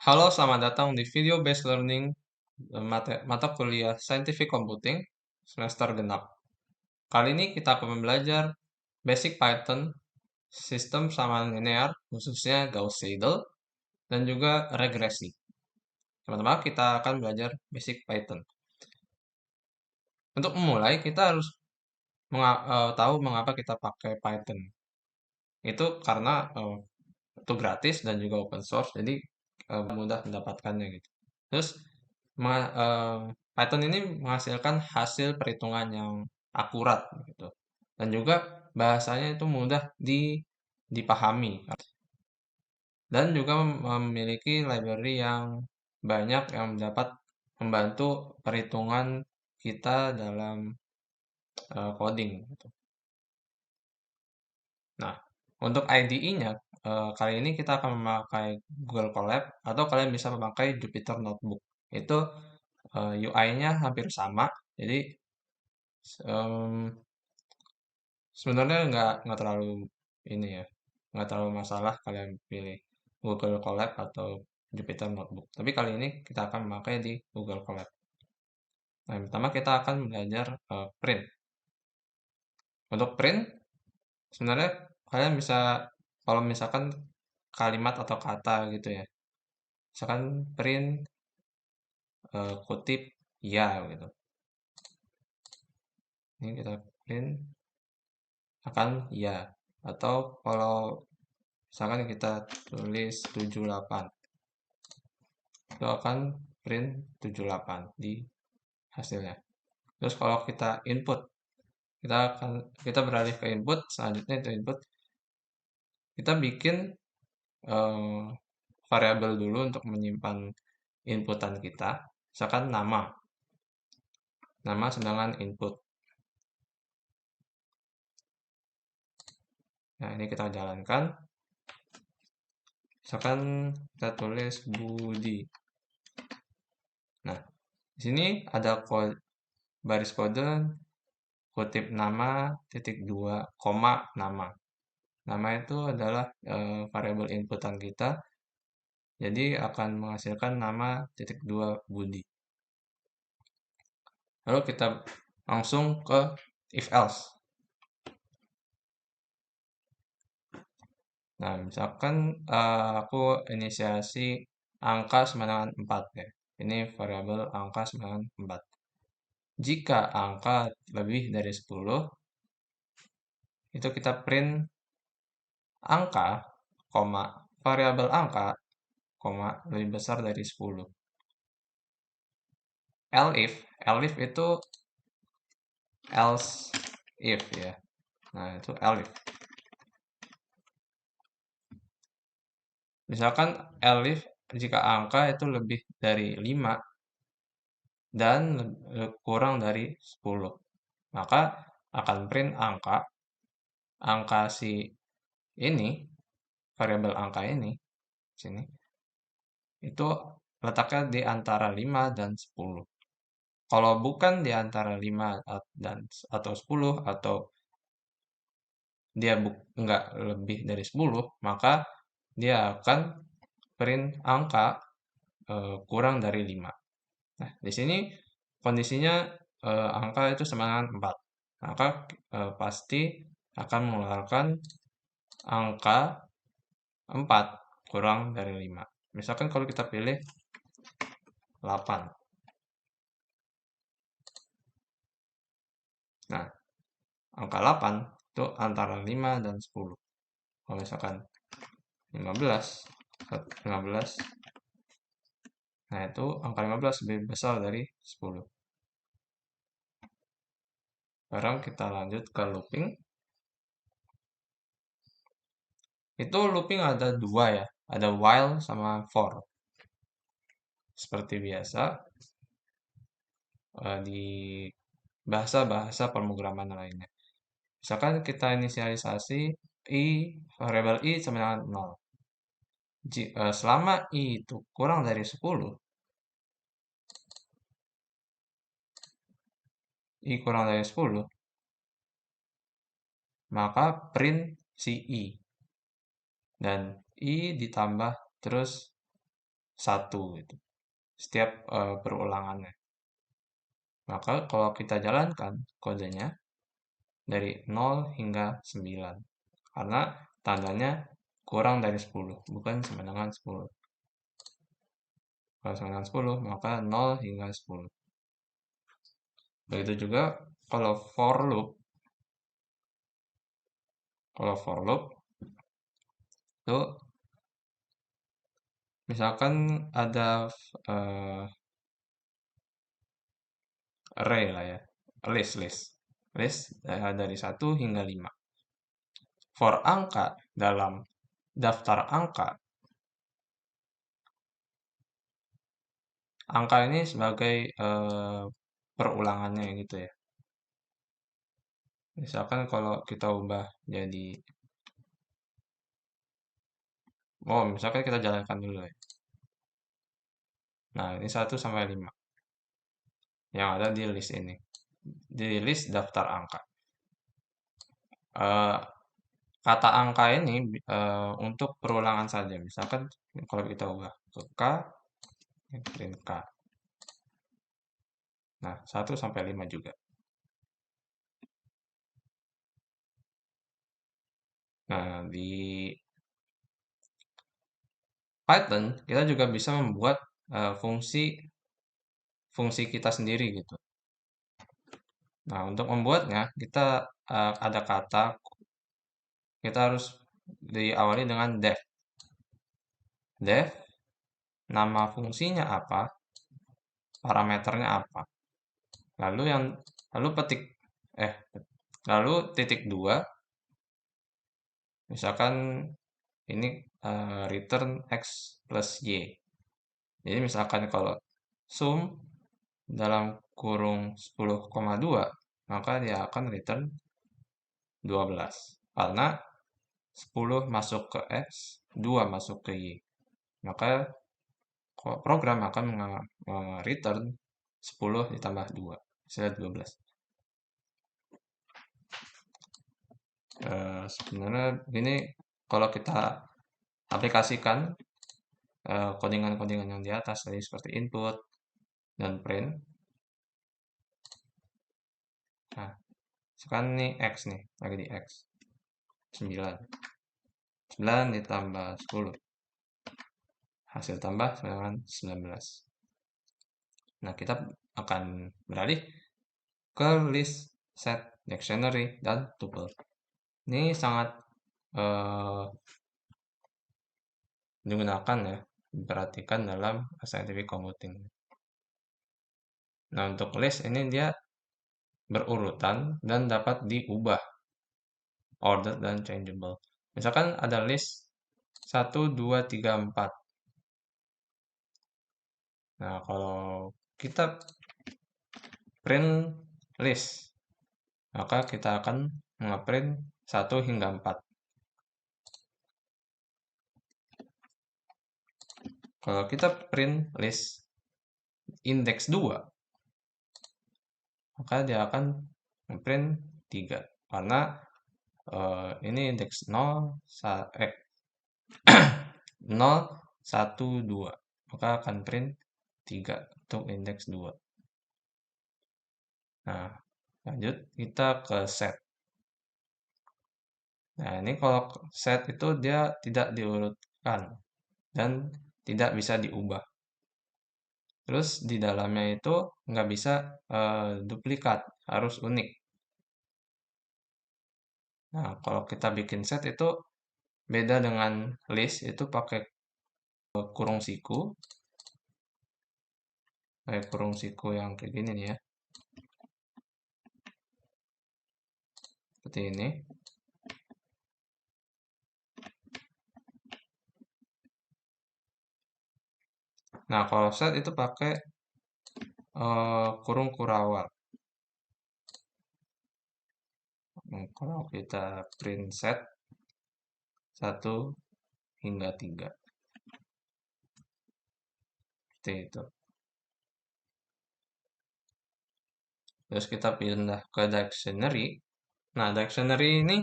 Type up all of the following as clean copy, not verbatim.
Halo, selamat datang di Video Based Learning mata kuliah Scientific Computing semester genap. Kali ini kita akan belajar Basic Python, Sistem Samaran Linear, khususnya Gauss-Seidel, dan juga regresi. Teman-teman, kita akan belajar Basic Python. Untuk memulai, kita harus tahu mengapa kita pakai Python. Itu karena itu gratis dan juga open source, jadi mudah mendapatkannya gitu. Terus Python ini menghasilkan hasil perhitungan yang akurat gitu. Dan juga bahasanya itu mudah dipahami dan juga memiliki library yang banyak yang dapat membantu perhitungan kita dalam coding gitu. Nah, untuk IDE-nya kali ini kita akan memakai Google Colab atau kalian bisa memakai Jupyter Notebook. Itu UI-nya hampir sama, jadi em, sebenarnya nggak terlalu ini ya, nggak terlalu masalah kalian pilih Google Colab atau Jupyter Notebook. Tapi kali ini kita akan memakai di Google Colab. Nah, yang pertama kita akan belajar print. Untuk print, sebenarnya kalian bisa kalau misalkan kalimat atau kata gitu ya, misalkan print kutip ya gitu. Ini kita print akan ya. Atau kalau misalkan kita tulis 78, itu akan print 78 di hasilnya. Terus kalau kita input, kita beralih ke input, selanjutnya itu input, kita bikin eh, variabel dulu untuk menyimpan inputan kita. Misalkan nama sedangkan input. Nah, ini kita jalankan. Misalkan kita tulis Budi. Nah, di sini ada baris kode kutip nama titik dua koma nama. Nama itu adalah variabel inputan kita, jadi akan menghasilkan nama titik dua Budi. Lalu kita langsung ke if else. Nah, misalkan aku inisiasi angka sama dengan 4 ya. Ini variabel angka sama dengan 4. Jika angka lebih dari 10, itu kita print angka, variabel angka, lebih besar dari 10. Elif itu else if ya. Nah, itu elif. Misalkan elif jika angka itu lebih dari 5 dan kurang dari 10, maka akan print angka si ini, variabel angka ini sini itu letaknya di antara 5 dan 10. Kalau bukan di antara 5 dan atau 10 atau dia nggak lebih dari 10, maka dia akan print angka kurang dari 5. Nah, di sini kondisinya angka itu sama dengan 4. Maka pasti akan mengeluarkan angka 4 kurang dari 5. Misalkan kalau kita pilih 8. Nah, angka 8 itu antara 5 dan 10. Kalau misalkan 15, 15, nah itu angka 15 lebih besar dari 10. Sekarang kita lanjut ke looping. Itu looping ada dua ya, ada while sama for. Seperti biasa di bahasa-bahasa pemrograman lainnya. Misalkan kita inisialisasi variabel i sama dengan 0. Selama i itu kurang dari 10, i kurang dari 10, maka print si i. Dan i ditambah terus 1 gitu, setiap perulangannya. Maka kalau kita jalankan kodenya dari 0 hingga 9, karena tandanya kurang dari 10, bukan sama dengan 10. Kalau sama dengan 10, maka 0 hingga 10. Begitu juga kalau for loop, kalau for loop itu misalkan ada eh, array lah ya, list dari 1 hingga 5. For angka dalam daftar angka, angka ini sebagai perulangannya gitu ya. Misalkan kalau kita ubah jadi, oh misalkan kita jalankan dulu ya. Nah ini 1 sampai 5 yang ada di list ini, di list daftar angka. Eh, Kata angka ini untuk perulangan saja. Misalkan kalau kita ubah ke K, print K. Nah, 1 sampai 5 juga. Nah, di Python kita juga bisa membuat fungsi fungsi kita sendiri gitu. Nah, untuk membuatnya kita ada kata, kita harus diawali dengan def. Def, nama fungsinya apa, parameternya apa. Lalu yang lalu petik eh lalu titik 2, misalkan ini return x plus y. Jadi misalkan kalau sum dalam kurung 10,2, maka dia akan return 12. Karena 10 masuk ke x, 2 masuk ke y. Maka program akan return 10 ditambah 2, hasilnya 12. Sebenarnya ini kalau kita aplikasikan codingan-codingan yang di atas tadi seperti input dan print. Nah, sekarang nih X nih, lagi di X. 9. 9 ditambah 10. Hasil tambah dengan 19. Nah, kita akan beralih ke list, set, dictionary, dan tuple. Ini sangat eh, digunakan ya, diperhatikan dalam scientific computing. Nah, untuk list ini dia berurutan dan dapat diubah, ordered dan changeable. Misalkan ada list 1, 2, 3, 4. Nah, kalau kita print list, maka kita akan ngeprint 1 hingga 4. Kalau kita print list index 2, maka dia akan ngeprint 3. Karena ini indeks 0, 0, 1, 2. Maka akan print 3 untuk indeks 2. Nah, lanjut kita ke set. Nah, ini kalau set itu dia tidak diurutkan dan tidak bisa diubah. Terus di dalamnya itu nggak bisa duplikat, harus unik. Nah, kalau kita bikin set itu beda dengan list, itu pakai kurung siku. Kayak kurung siku yang kayak gini nih ya. Seperti ini. Nah, kalau set itu pakai kurung kurawal. Kalau kita print set 1 hingga 3. Seperti itu. Terus kita pindah ke dictionary. Nah, dictionary ini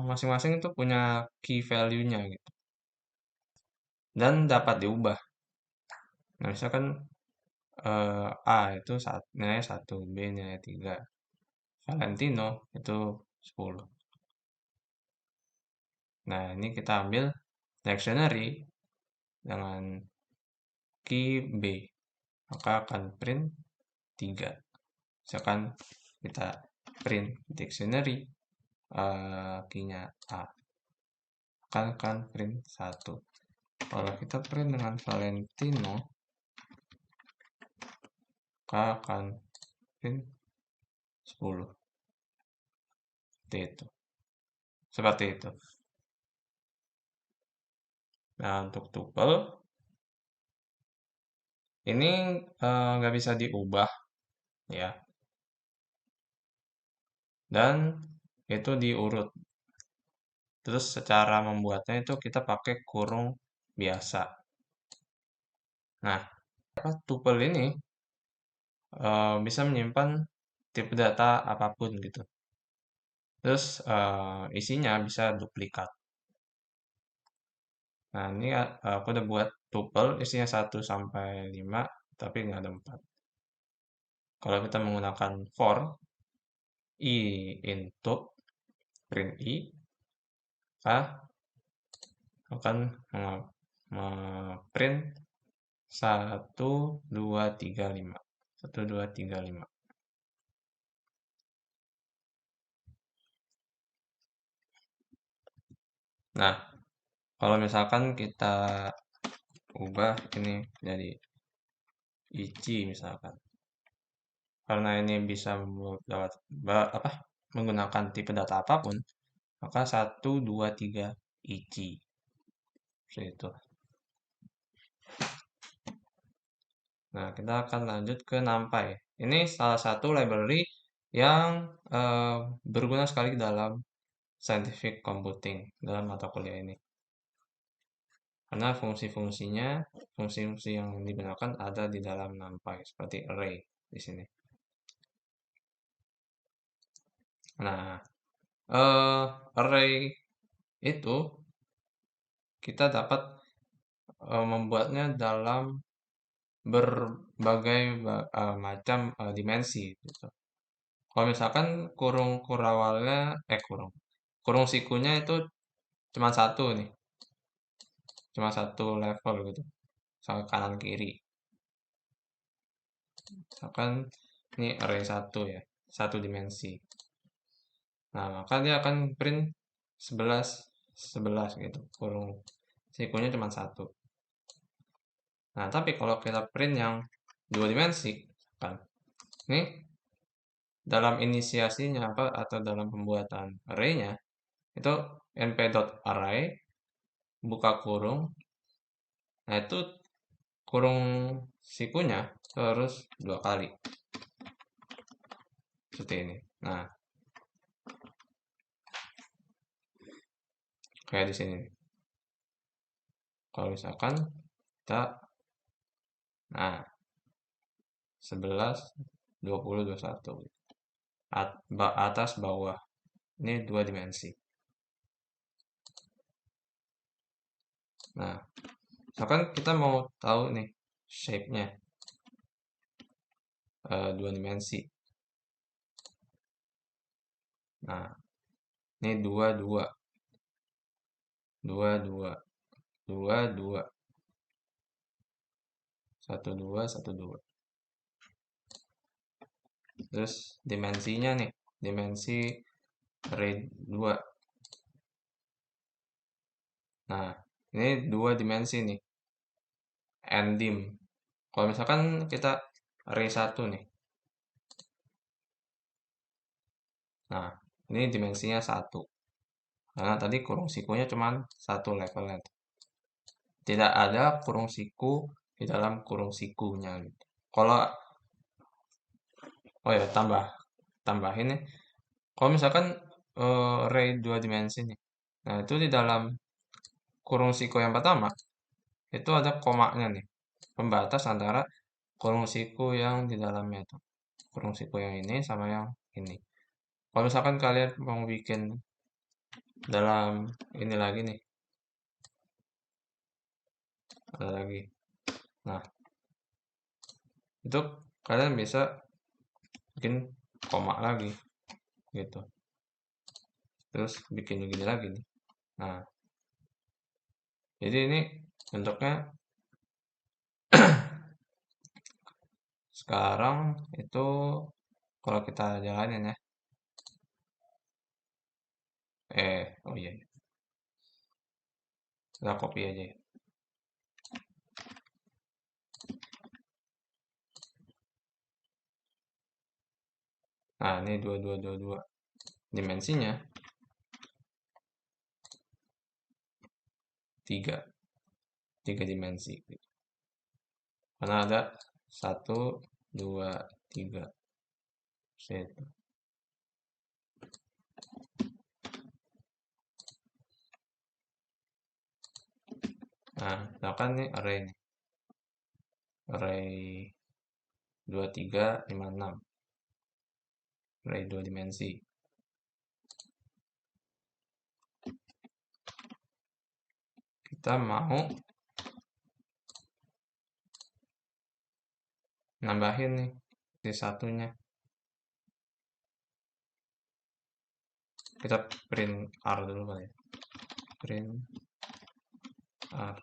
masing-masing itu punya key value-nya gitu. dan dapat diubah. Nah, misalkan A itu nilainya 1, B nilai 3, Valentino itu 10. Nah, ini kita ambil dictionary dengan key B, maka akan print 3. Misalkan kita print dictionary key-nya A, akan print 1. Kalau kita print dengan Valentino, maka akan print 10. Seperti itu. Nah, untuk tuple ini nggak bisa diubah ya, dan itu diurut. Terus secara membuatnya itu kita pakai kurung biasa. Nah, tuple ini bisa menyimpan tipe data apapun gitu. Terus isinya bisa duplikat. Nah, ini aku udah buat tuple isinya 1 sampai 5, tapi nggak ada 4. Kalau kita menggunakan for i into print i, maka akan print 1, 2, 3, 5. 1, 2, 3, 5. Nah, kalau misalkan kita ubah ini jadi ichi misalkan. Karena ini bisa menggunakan tipe data apapun, maka 1, 2, 3 ichi. Seperti itu. Nah, kita akan lanjut ke NumPy. Ini salah satu library yang berguna sekali dalam scientific computing, dalam mata kuliah ini. Karena fungsi-fungsi yang digunakan ada di dalam NumPy, seperti array di sini. Nah, array itu kita dapat membuatnya dalam berbagai macam dimensi gitu. Kalau misalkan kurung kurawalnya kurung sikunya itu cuma satu nih, cuma satu level gitu, sama kanan kiri. Misalkan ini array 1 ya, satu dimensi. Nah, maka dia akan print 11 11 gitu, kurung sikunya cuma satu. Nah, tapi kalau kita print yang dua dimensi, kan, ini dalam inisiasinya apa atau dalam pembuatan array-nya itu np.array buka kurung. Nah, itu kurung sikunya terus 2 kali. Seperti ini. Nah, kayak di sini. Kalau misalkan kita nah 11 20 21 atas bawah. Ini 2 dimensi. Nah, misalkan kita mau tahu nih shape-nya 2 dimensi. Nah, ini 2 2 2 2 2 2 1 2 1 2. Terus dimensinya nih, dimensi array 2. Nah, ini 2 dimensi nih. Ndim. Kalau misalkan kita array 1 nih. Nah, ini dimensinya 1. Karena tadi kurung sikunya cuma satu levelnya. Tidak ada kurung siku di dalam kurung sikunya gitu. Kalau oh ya tambahin nih. Kalau misalkan array 2 dimensi nih. Nah, itu di dalam kurung siku yang pertama itu ada komanya nih. Pembatas antara kurung siku yang di dalamnya itu. Kurung siku yang ini sama yang ini. Kalau misalkan kalian mau bikin dalam ini lagi nih. ada lagi. Nah, itu kalian bisa bikin koma lagi gitu. Terus bikin begini lagi nih. Nah, jadi ini bentuknya sekarang itu kalau kita jalanin ya. Oh iya, kita copy aja ya. Nah, ini 2222. Dimensinya 3. 3 dimensi. Karena ada 1, 2, 3. Set. Nah, misalkan nih array nih. Array 2, 3, 5, 6. Array 2 dimensi. Kita mau nambahin nih di satunya. Kita print R dulu kali ya. Print R.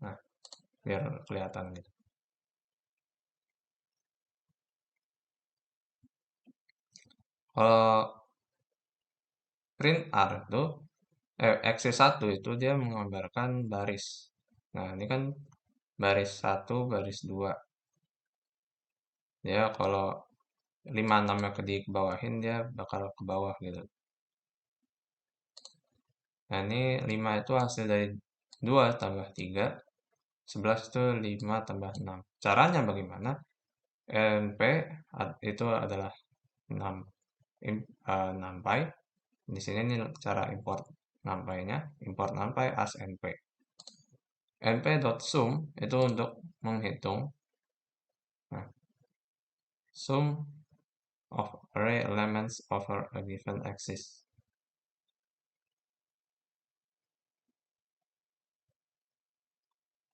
Nah, biar kelihatan gitu. Kalau print R itu XC1 itu dia menggambarkan baris. Nah, ini kan baris 1, baris 2. Ya, kalau 5, 6 nya di bawahin dia bakal ke bawah gitu. Nah, ini 5 itu hasil dari 2 tambah 3. 11 itu 5 tambah 6. Caranya bagaimana? NP itu adalah 6 numpy. Di sini nih cara import numpy-nya, import numpy as np. np.sum itu untuk menghitung. Nah, sum of array elements over a given axis.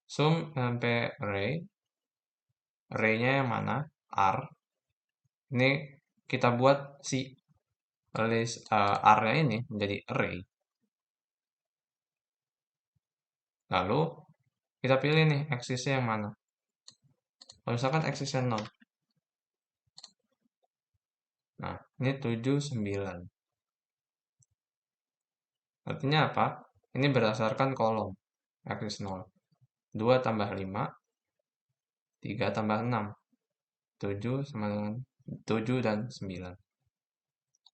Sum np array-nya yang mana? R. Ini kita buat si list R-nya ini menjadi array. Lalu kita pilih nih axisnya yang mana. Kalau misalkan axisnya 0. Nah, ini 7, 9. Artinya apa? Ini berdasarkan kolom. Axis 0. 2 tambah 5. 3 tambah 6. 7 sama dengan 7 dan 9.